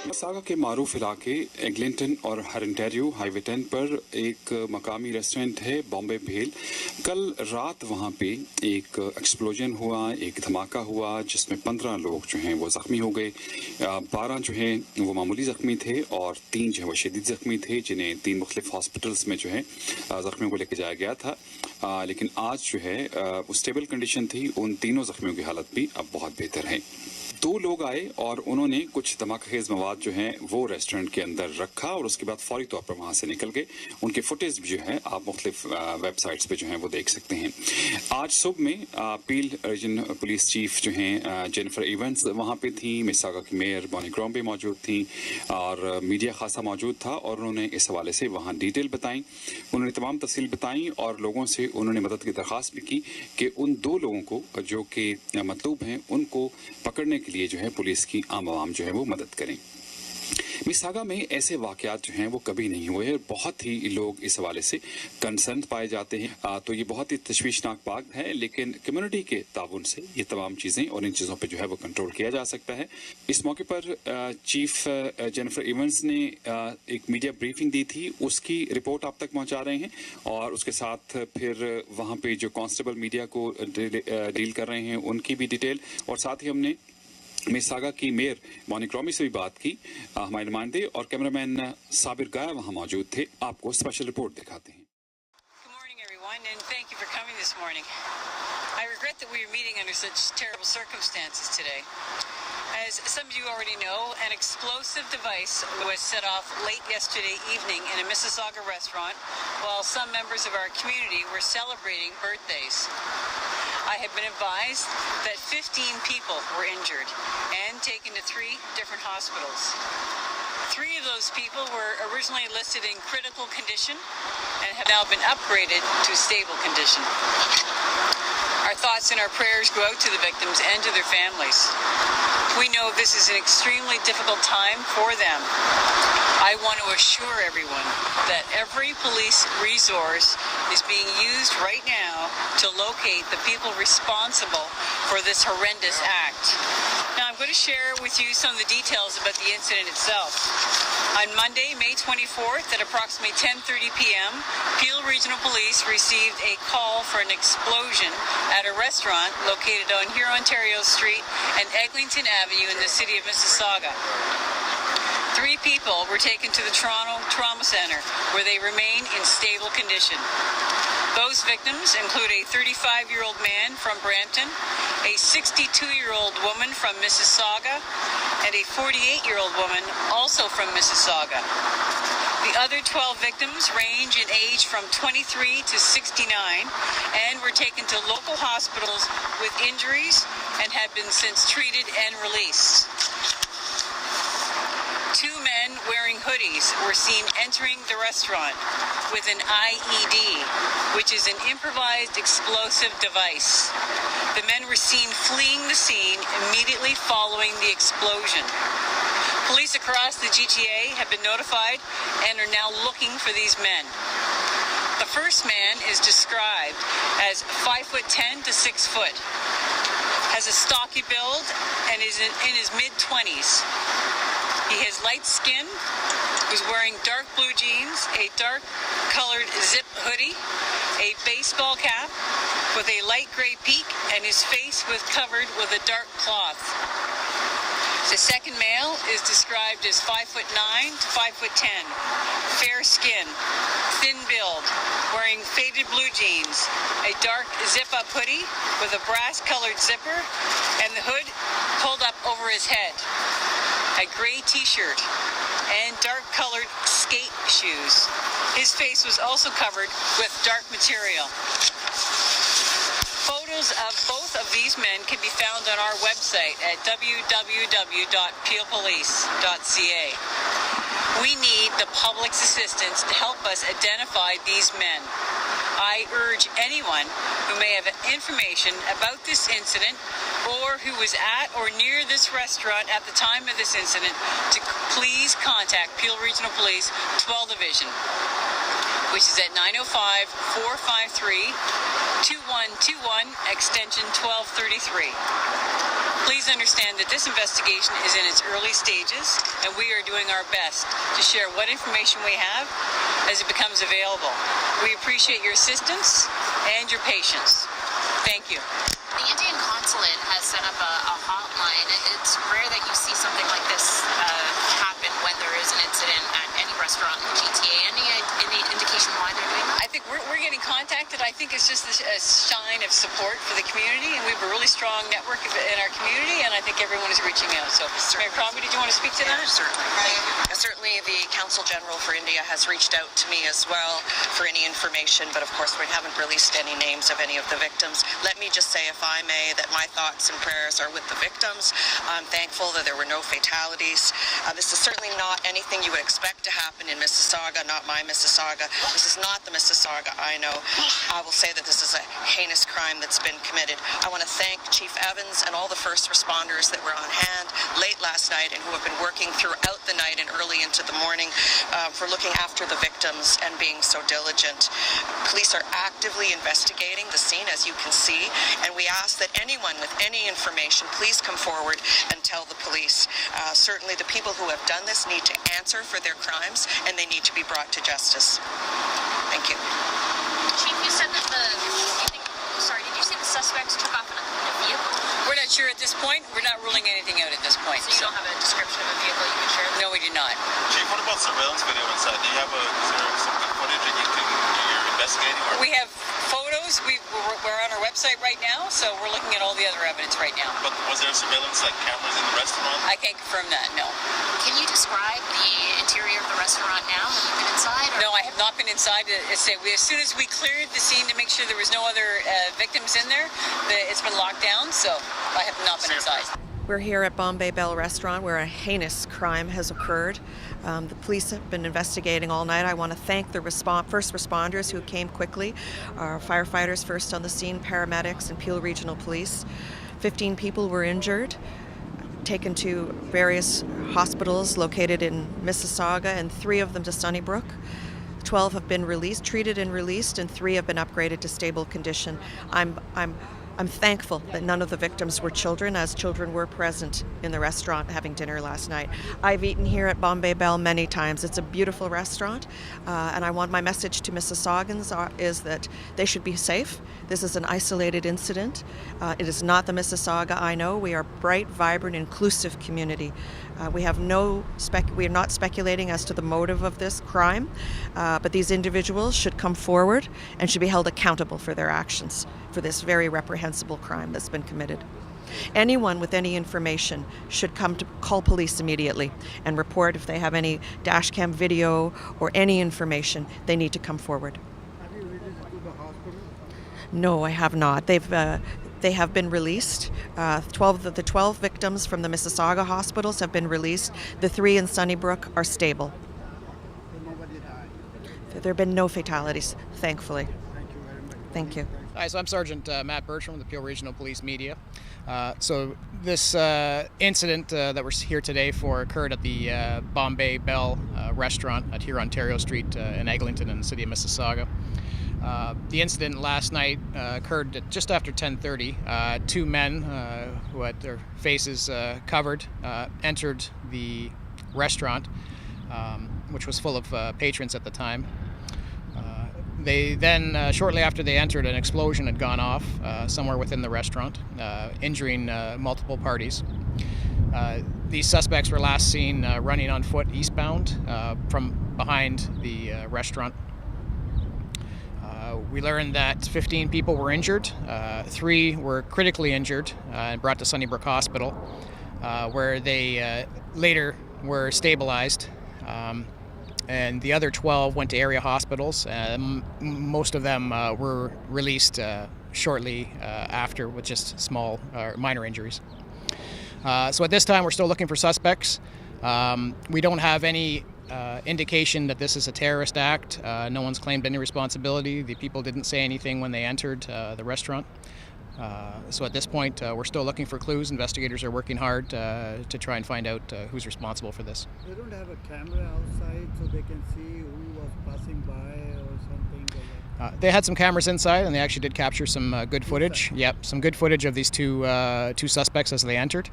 Mississauga के मारूफ इलाके Eglinton और हरिंटेरियो हाईवे 10 पर एक मकामी रेस्टोरेंट है बॉम्बे भेल। कल रात वहां पे एक एक्सप्लोजन हुआ, एक धमाका हुआ जिसमें 15 लोग जो हैं वो जख्मी हो गए। 12 जो हैं वो मामूली जख्मी थे और 3 जो है वो शदीद जख्मी थे, जिन्हें 3 मुख्तलिफ हॉस्पिटल्स में जो है जख्मियों को लेकर जाया गया था। लेकिन आज जो है वो स्टेबल कंडीशन थी। उन तीनों जख्मियों की हालत भी अब बहुत बेहतर है। 2 लोग आए और उन्होंने कुछ धमाकेखेज मवाद जो है वो रेस्टोरेंट के अंदर रखा और उसके बाद फौरी तौर पर वहां से निकल गए। उनके फुटेज भी जो है आप मुख्तलिफ वेबसाइट्स पे जो है वो देख सकते हैं। आज सुबह में पील रीजन पुलिस चीफ जो हैं जेनिफर इवेंट्स वहां पे थी, मिसिसागा की मेयर बॉनी क्रॉम्बे मौजूद थी और मीडिया खासा मौजूद था और उन्होंने इस हवाले से वहाँ डिटेल बताई। उन्होंने तमाम तफसील बताई और लोगों से उन्होंने मदद की दरख्वास्त भी की कि उन 2 लोगों को जो कि मतलूब हैं उनको पकड़ने के लिए जो है पुलिस की आम जो है वो मदद करें। मिसिसागा में ऐसे वाकयात जो हैं वो कभी नहीं हुए और बहुत ही लोग इस हवाले से कंसर्न पाए जाते हैं। तो ये बहुत ही तशवीशनाक बात है, लेकिन कम्युनिटी के ताउन से ये तमाम चीज़ें और इन चीज़ों पे जो है वो कंट्रोल किया जा सकता है। इस मौके पर चीफ जेनिफर इवेंट्स ने एक मीडिया ब्रीफिंग दी थी, उसकी रिपोर्ट आप तक पहुंचा रहे हैं और उसके साथ फिर वहाँ पे जो कांस्टेबल मीडिया को डील कर रहे हैं उनकी भी डिटेल, और साथ ही हमने मिसिसागा की मेयर बॉनी क्रॉम्बे से भी बात की। हमारे नुमाइंदे और कैमरामैन साबिर गाया वहां मौजूद थे। आपको स्पेशल रिपोर्ट दिखाते हैं। Good morning everyone and thank you for coming this morning. I regret that we are meeting under such terrible circumstances today. As some of you already know, an explosive device was set off late yesterday evening in a Mississauga restaurant while some members of our community were celebrating birthdays. I have been advised that 15 people were injured and taken to 3 different hospitals. 3 of those people were originally listed in critical condition and have now been upgraded to stable condition. Our thoughts and our prayers go out to the victims and to their families. We know this is an extremely difficult time for them. I want to assure everyone that every police resource is being used right now to locate the people responsible for this horrendous act. Now I'm going to share with you some of the details about the incident itself. On Monday, May 24th at approximately 10:30 p.m., Peel Regional Police received a call for an explosion at a restaurant located on Huron Ontario Street and Eglinton Avenue in the city of Mississauga. 3 people were taken to the Toronto Trauma Centre, where they remain in stable condition. Those victims include a 35-year-old man from Brampton, a 62-year-old woman from Mississauga, and a 48-year-old woman also from Mississauga. The other 12 victims range in age from 23 to 69 and were taken to local hospitals with injuries and have been since treated and released. 2 men wearing hoodies were seen entering the restaurant with an IED, which is an improvised explosive device. The men were seen fleeing the scene immediately following the explosion. Police across the GTA have been notified and are now looking for these men. The first man is described as 5'10" to 6 foot, has a stocky build, and is in his mid-20s. He has light skin, was wearing dark blue jeans, a dark colored zip hoodie, a baseball cap with a light gray peak, and his face was covered with a dark cloth. The second male is described as 5'9" to 5'10", fair skin, thin build, wearing faded blue jeans, a dark zip-up hoodie with a brass-colored zipper, and the hood pulled up over his head, a gray t-shirt, and dark-colored skate shoes. His face was also covered with dark material. Photos of both of these men can be found on our website at www.peelpolice.ca. We need the public's assistance to help us identify these men. I urge anyone who may have information about this incident or who was at or near this restaurant at the time of this incident to please contact Peel Regional Police 12 Division. which is at 905-453-2121, extension 1233. Please understand that this investigation is in its early stages, and we are doing our best to share what information we have as it becomes available. We appreciate your assistance and your patience. Thank you. The Indian consulate has set up a hotline. It's rare that you see something like this happen when there is an incident at any restaurant in the GTA. Any indication why they're doing that? I think we're getting contacted. I think it's just a sign of support for the community, and we have a really strong network in our community, and I think everyone is reaching out. So, Mayor Crombie, did you want to speak to that? Certainly. Certainly, the Consul General for India has reached out to me as well for any information, but of course we haven't released any names of any of the victims. Let me just say, if I may, that my thoughts and prayers are with the victims. I'm thankful that there were no fatalities. This is certainly not anything you would expect to happen in Mississauga, not my Mississauga. This is not the Mississauga I know. I will say that this is a heinous crime that's been committed. I want to thank Chief Evans and all the first responders that were on hand late last night and who have been working throughout the night and early into the morning for looking after the victims and being so diligent. Police are actively investigating the scene, as you can see, and we ask that anyone with any information please come forward and tell the police. Certainly the people who have done this need to answer for their crimes, and they need to be brought to justice. Thank you. Chief, you said that did you say the suspects took off in a vehicle? We're not sure at this point. We're not ruling anything out at this point. So you don't have a description of a vehicle you can share? No, we do not. Chief, what about surveillance video inside? Do you have is there some good footage that you're investigating? Or? We have photos. We're on our website right now, so we're looking at all the other evidence right now. But was there surveillance, like cameras in the restaurant? I can't confirm that, no. Can you describe the interior of the restaurant now? Have you been inside? Or? No, I have not been inside. As soon as we cleared the scene to make sure there was no other victims in there, it's been locked down, so I have not been inside. We're here at Bombay Bhel Restaurant where a heinous crime has occurred. The police have been investigating all night. I want to thank the first responders who came quickly, our firefighters first on the scene, paramedics and Peel Regional Police. 15 people were injured, taken to various hospitals located in Mississauga, and 3 of them to Sunnybrook. 12 have been treated and released, and 3 have been upgraded to stable condition. I'm thankful that none of the victims were children, as children were present in the restaurant having dinner last night. I've eaten here at Bombay Bhel many times. It's a beautiful restaurant, and I want my message to Mississaugans is that they should be safe. This is an isolated incident. It is not the Mississauga I know. We are a bright, vibrant, inclusive community. We are not speculating as to the motive of this crime, but these individuals should come forward and should be held accountable for their actions for this very reprehensible crime that's been committed. Anyone with any information should call police immediately and report if they have any dash cam video or any information. They need to come forward. Have you released to the hospital? No, I have not. They have been released. 12 victims from the Mississauga hospitals have been released. The 3 in Sunnybrook are stable. So nobody died? There have been no fatalities, thankfully. Thank you very much. Thank you. Hi, so I'm Sergeant Matt Bertram with the Peel Regional Police Media. So this incident that we're here today for occurred at the Bombay Bhel restaurant at here Ontario Street in Eglinton in the city of Mississauga. The incident last night occurred at just after 10:30. 2 men who had their faces covered entered the restaurant, which was full of patrons at the time. They then, shortly after they entered, an explosion had gone off somewhere within the restaurant, injuring multiple parties. These suspects were last seen running on foot eastbound from behind the restaurant. We learned that 15 people were injured. 3 were critically injured and brought to Sunnybrook Hospital, where they later were stabilized. And the other 12 went to area hospitals. Most of them were released shortly after with just small minor injuries. So at this time, we're still looking for suspects. We don't have any indication that this is a terrorist act. No one's claimed any responsibility. The people didn't say anything when they entered the restaurant. So at this point, we're still looking for clues. Investigators are working hard to try and find out who's responsible for this. They don't have a camera outside so they can see who was passing by or something like that. They had some cameras inside, and they actually did capture some good footage. Yep, some good footage of these two suspects as they entered.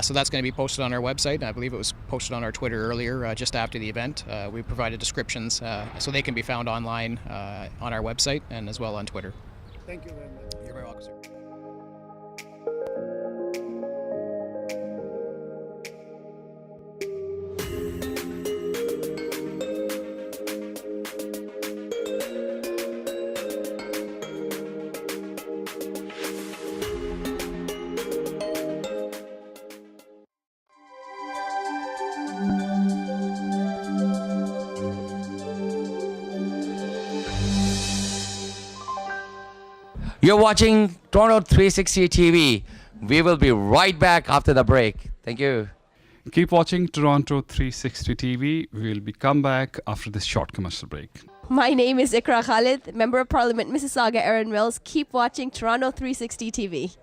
So that's going to be posted on our website. I believe it was posted on our Twitter earlier, just after the event. We provided descriptions so they can be found online on our website and as well on Twitter. Thank you very much. You're very welcome, sir. You're watching Toronto 360 TV. We will be right back after the break. Thank you. Keep watching Toronto 360 TV. We'll be come back after this short commercial break. My name is Ikra Khalid, Member of Parliament, Mississauga, Erin Mills. Keep watching Toronto 360 TV.